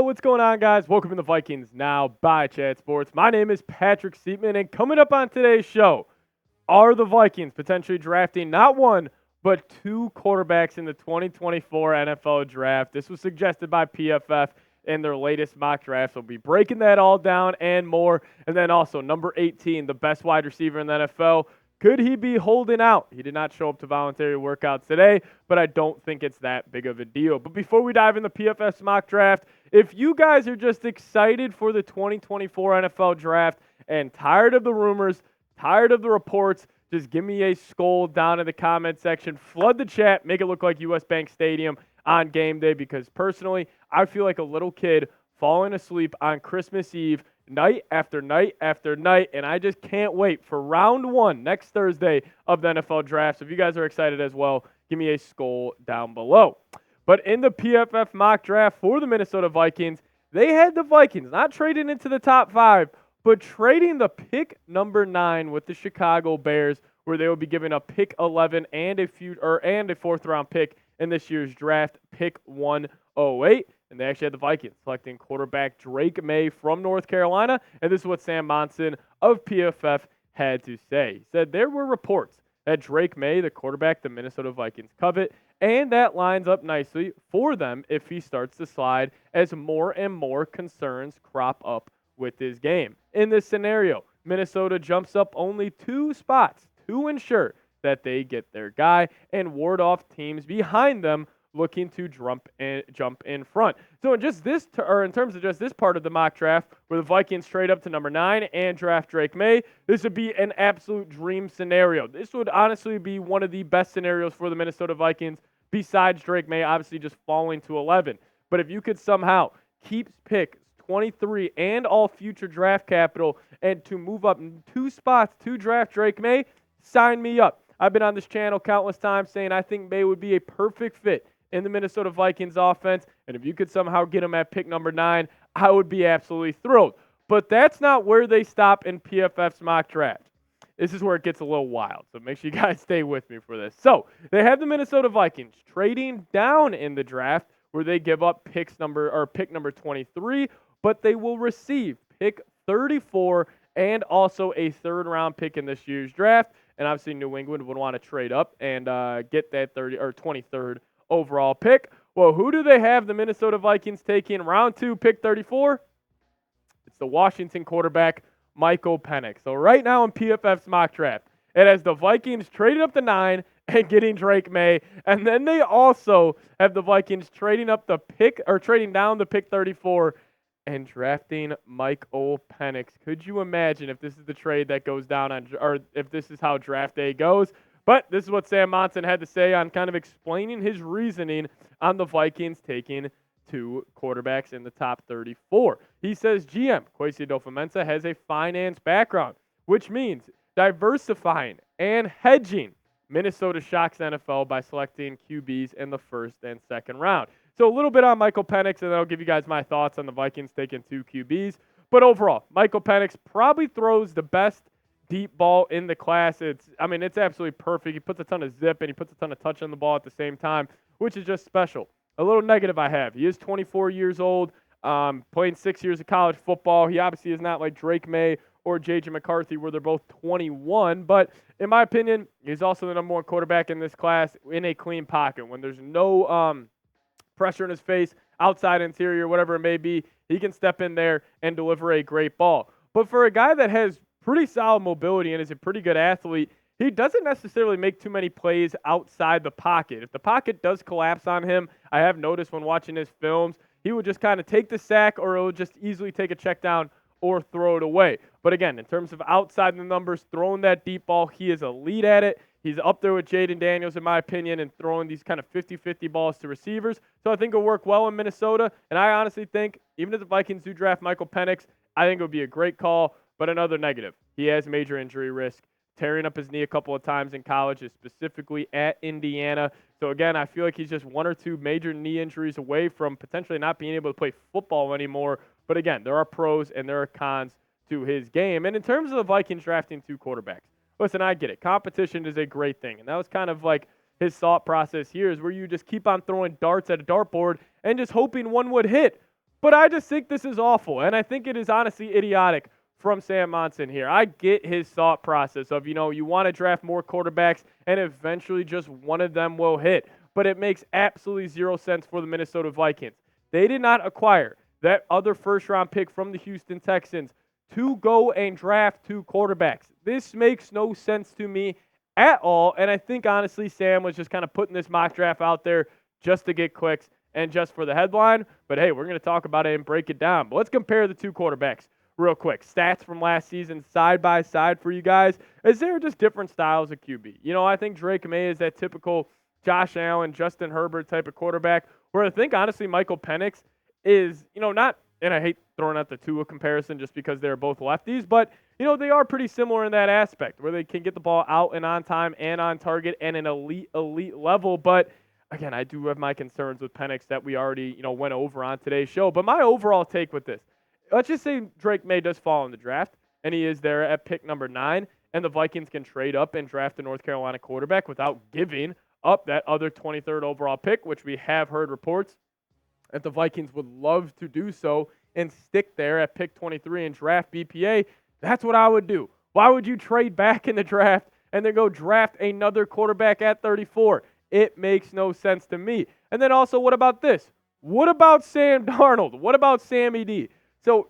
what's going on, guys? Welcome to the Vikings Now by Chat Sports. My name is Patrick Siepman, and coming up on today's show, are the Vikings potentially drafting not one, but two quarterbacks in the 2024 NFL Draft? This was suggested by PFF in their latest mock draft. So we'll be breaking that all down and more. And then also, number 18, the best wide receiver in the NFL. Could he be holding out? He did not show up to voluntary workouts today, but I don't think it's that big of a deal. But before we dive into PFF's mock draft, if you guys are just excited for the 2024 NFL Draft and tired of the rumors, tired of the reports, just give me a SKOL down in the comment section. Flood the chat, make it look like US Bank Stadium on game day, because personally, I feel like a little kid falling asleep on Christmas Eve night after night after night, and I just can't wait for round one next Thursday of the NFL Draft. So if you guys are excited as well, give me a SKOL down below. But in the PFF mock draft for the Minnesota Vikings, they had the Vikings not trading into the top 5, but trading the pick number 9 with the Chicago Bears, where they will be giving up pick 11 and a fourth round pick in this year's draft, pick 108. And they actually had the Vikings selecting quarterback Drake Maye from North Carolina. And this is what Sam Monson of PFF had to say. He said there were reports that Drake Maye, the quarterback the Minnesota Vikings covet, and that lines up nicely for them if he starts to slide as more and more concerns crop up with his game. In this scenario, Minnesota jumps up only 2 spots to ensure that they get their guy and ward off teams behind them looking to jump in front. So in terms of just this part of the mock draft, where the Vikings trade up to number 9 and draft Drake Maye, this would be an absolute dream scenario. This would honestly be one of the best scenarios for the Minnesota Vikings, besides Drake Maye obviously just falling to 11. But if you could somehow keep pick 23 and all future draft capital and to move up 2 spots to draft Drake Maye, sign me up. I've been on this channel countless times saying I think Maye would be a perfect fit in the Minnesota Vikings offense, and if you could somehow get him at pick number 9, I would be absolutely thrilled. But that's not where they stop in PFF's mock draft. This is where it gets a little wild, so make sure you guys stay with me for this. So they have the Minnesota Vikings trading down in the draft, where they give up pick number 23, but they will receive pick 34 and also a third-round pick in this year's draft. And obviously New England would want to trade up and get that 23rd overall pick. Well, who do they have the Minnesota Vikings taking round 2, pick 34? It's the Washington quarterback, Michael Penix. So right now in PFF's mock draft, it has the Vikings traded up to 9 and getting Drake Maye, and then they also have the Vikings trading down the pick 34 and drafting Michael Penix. Could you imagine if this is the trade that goes down or if this is how draft day goes? But this is what Sam Monson had to say on kind of explaining his reasoning on the Vikings taking 2 quarterbacks in the top 34. He says GM Kwesi Adofo-Mensah has a finance background, which means diversifying and hedging. Minnesota shocks the NFL by selecting QBs in the first and second round. So a little bit on Michael Penix, and then I'll give you guys my thoughts on the Vikings taking 2 QBs. But overall, Michael Penix probably throws the best deep ball in the class. It's absolutely perfect. He puts a ton of zip and he puts a ton of touch on the ball at the same time, which is just special. A little negative I have. He is 24 years old, playing 6 years of college football. He obviously is not like Drake Maye or J.J. McCarthy, where they're both 21. But in my opinion, he's also the number 1 quarterback in this class in a clean pocket. When there's no pressure in his face, outside, interior, whatever it may be, he can step in there and deliver a great ball. But for a guy that has pretty solid mobility and is a pretty good athlete, he doesn't necessarily make too many plays outside the pocket. If the pocket does collapse on him, I have noticed when watching his films, he would just kind of take the sack, or it would just easily take a check down or throw it away. But again, in terms of outside the numbers, throwing that deep ball, he is elite at it. He's up there with Jaden Daniels, in my opinion, and throwing these kind of 50-50 balls to receivers. So I think it'll work well in Minnesota. And I honestly think, even if the Vikings do draft Michael Penix, I think it would be a great call. But another negative, he has major injury risk, tearing up his knee a couple of times in college, specifically at Indiana. So again, I feel like he's just 1 or 2 major knee injuries away from potentially not being able to play football anymore. But again, there are pros and there are cons to his game. And in terms of the Vikings drafting 2 quarterbacks, listen, I get it. Competition is a great thing. And that was kind of like his thought process here, is where you just keep on throwing darts at a dartboard and just hoping one would hit. But I just think this is awful, and I think it is honestly idiotic from Sam Monson here. I get his thought process of, you want to draft more quarterbacks, and eventually just one of them will hit. But it makes absolutely zero sense for the Minnesota Vikings. They did not acquire that other first-round pick from the Houston Texans to go and draft 2 quarterbacks. This makes no sense to me at all, and I think, honestly, Sam was just kind of putting this mock draft out there just to get clicks and just for the headline. But, hey, we're going to talk about it and break it down. But let's compare the 2 quarterbacks real quick. Stats from last season side by side for you guys. Is there just different styles of QB? I think Drake Maye is that typical Josh Allen, Justin Herbert type of quarterback, where I think, honestly, Michael Penix is, not, and I hate throwing out the Tua comparison just because they're both lefties, but, they are pretty similar in that aspect where they can get the ball out and on time and on target and an elite level. But, again, I do have my concerns with Penix that we already, went over on today's show. But my overall take with this, let's just say Drake Maye does fall in the draft, and he is there at pick number 9, and the Vikings can trade up and draft a North Carolina quarterback without giving up that other 23rd overall pick, which we have heard reports that the Vikings would love to do so and stick there at pick 23 and draft BPA. That's what I would do. Why would you trade back in the draft and then go draft another quarterback at 34? It makes no sense to me. And then also, what about this? What about Sam Darnold? What about Sammy D? So,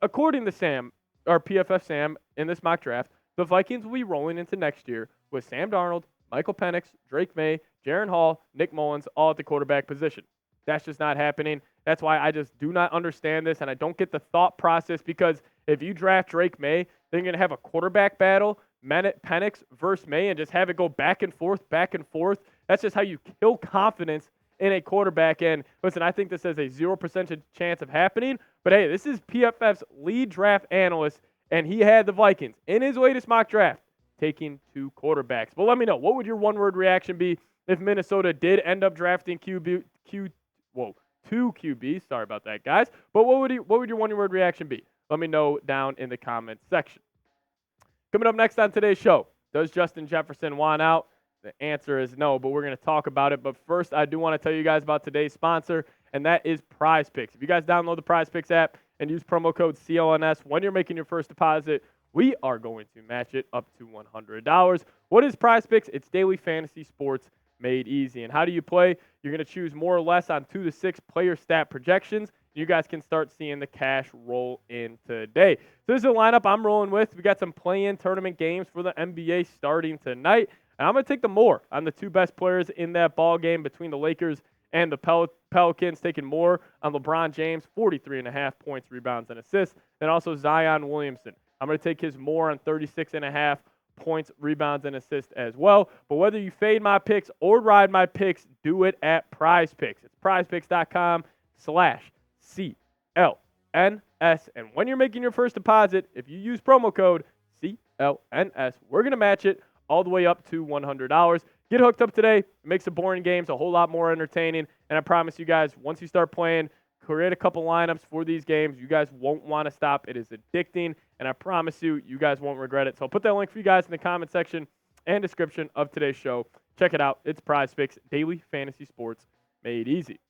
according to Sam, or PFF Sam, in this mock draft, the Vikings will be rolling into next year with Sam Darnold, Michael Penix, Drake Maye, Jaren Hall, Nick Mullens, all at the quarterback position. That's just not happening. That's why I just do not understand this, and I don't get the thought process, because if you draft Drake Maye, then you're going to have a quarterback battle, Penix versus Maye, and just have it go back and forth, back and forth. That's just how you kill confidence in a quarterback. And listen, I think this has a 0% chance of happening, but hey, this is PFF's lead draft analyst, and he had the Vikings in his latest mock draft taking 2 quarterbacks. But let me know, what would your one-word reaction be if Minnesota did end up drafting 2 QBs? Sorry about that, guys. But what would your one-word reaction be? Let me know down in the comments section. Coming up next on today's show, does Justin Jefferson want out? The answer is no, but we're going to talk about it. But first, I do want to tell you guys about today's sponsor, and that is Prize Picks. If you guys download the Prize Picks app and use promo code CLNS when you're making your first deposit, we are going to match it up to $100. What is Prize Picks? It's daily fantasy sports made easy. And how do you play? You're going to choose more or less on 2 to 6 player stat projections. You guys can start seeing the cash roll in today. So this is a lineup I'm rolling with. We got some play-in tournament games for the NBA starting tonight. And I'm going to take the more on the 2 best players in that ball game between the Lakers and the Pelicans, taking more on LeBron James, 43.5 points, rebounds, and assists. And also Zion Williamson. I'm going to take his more on 36.5 points, rebounds, and assists as well. But whether you fade my picks or ride my picks, do it at Prize Picks. It's prizepicks.com/CLNS. And when you're making your first deposit, if you use promo code CLNS, we're going to match it all the way up to $100. Get hooked up today. It makes the boring games a whole lot more entertaining. And I promise you guys, once you start playing, create a couple lineups for these games, you guys won't want to stop. It is addicting, and I promise you, you guys won't regret it. So I'll put that link for you guys in the comment section and description of today's show. Check it out. It's Prize Picks, daily fantasy sports made easy.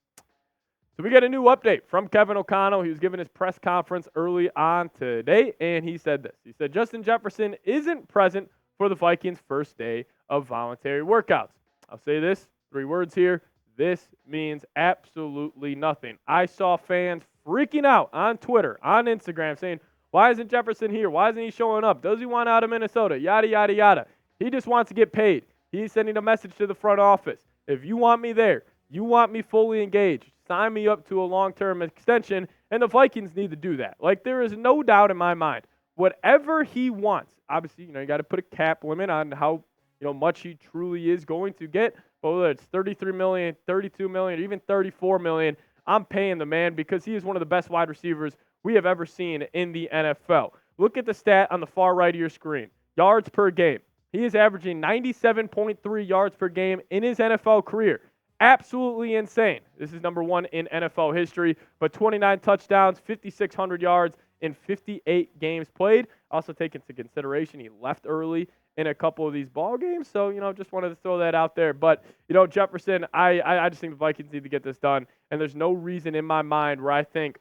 So we got a new update from Kevin O'Connell. He was giving his press conference early on today, and he said this. He said, Justin Jefferson isn't present for the Vikings' first day of voluntary workouts. I'll say this, 3 words here. This means absolutely nothing. I saw fans freaking out on Twitter, on Instagram, saying, why isn't Jefferson here? Why isn't he showing up? Does he want out of Minnesota? Yada, yada, yada. He just wants to get paid. He's sending a message to the front office. If you want me there, you want me fully engaged, sign me up to a long-term extension, and the Vikings need to do that. Like, there is no doubt in my mind. Whatever he wants, obviously, you got to put a cap limit on how much he truly is going to get. But whether it's $33 million, $32 million, or even $34 million, I'm paying the man because he is one of the best wide receivers we have ever seen in the NFL. Look at the stat on the far right of your screen. Yards per game. He is averaging 97.3 yards per game in his NFL career. Absolutely insane. This is number 1 in NFL history, but 29 touchdowns, 5,600 yards in 58 games played. Also take into consideration he left early in a couple of these ball games. So, just wanted to throw that out there. But, Jefferson, I just think the Vikings need to get this done. And there's no reason in my mind where I think,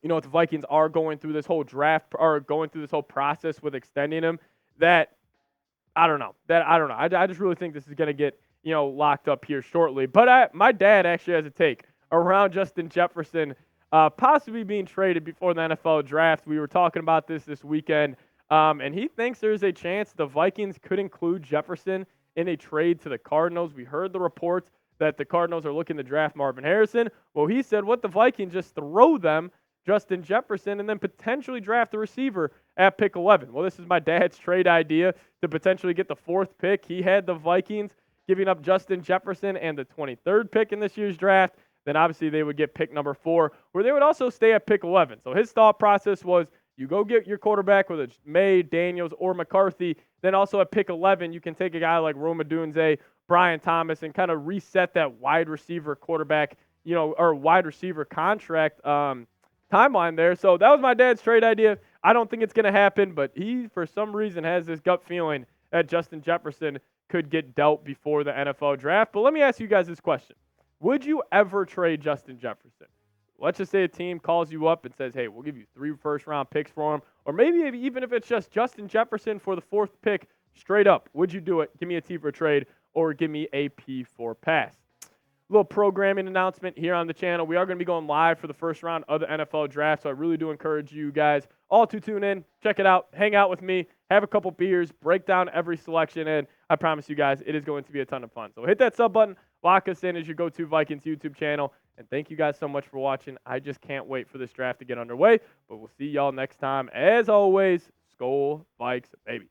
if the Vikings are going through this whole draft or going through this whole process with extending him, that I don't know. I just really think this is going to get, locked up here shortly. But my dad actually has a take around Justin Jefferson possibly being traded before the NFL draft. We were talking about this weekend, and he thinks there's a chance the Vikings could include Jefferson in a trade to the Cardinals. We heard the reports that the Cardinals are looking to draft Marvin Harrison. Well, he said, what the Vikings just throw them Justin Jefferson and then potentially draft a receiver at pick 11. Well, this is my dad's trade idea to potentially get the 4th pick. He had the Vikings giving up Justin Jefferson and the 23rd pick in this year's draft. Then obviously they would get pick number 4, where they would also stay at pick 11. So his thought process was, you go get your quarterback, whether it's Maye, Daniels, or McCarthy. Then also at pick 11, you can take a guy like Rome Odunze, Brian Thomas, and kind of reset that wide receiver quarterback, or wide receiver contract timeline there. So that was my dad's trade idea. I don't think it's going to happen, but he, for some reason, has this gut feeling that Justin Jefferson could get dealt before the NFL draft. But let me ask you guys this question. Would you ever trade Justin Jefferson? Let's just say a team calls you up and says, hey, we'll give you 3 first-round picks for him, or maybe even if it's just Justin Jefferson for the 4th pick, straight up, would you do it? Give me a T for trade or give me a P for pass. Little programming announcement here on the channel. We are going to be going live for the first round of the NFL draft, so I really do encourage you guys all to tune in, check it out, hang out with me, have a couple beers, break down every selection, and I promise you guys it is going to be a ton of fun. So hit that sub button, lock us in as your go-to Vikings YouTube channel, and thank you guys so much for watching. I just can't wait for this draft to get underway, but we'll see y'all next time. As always, Skol Vikes, baby.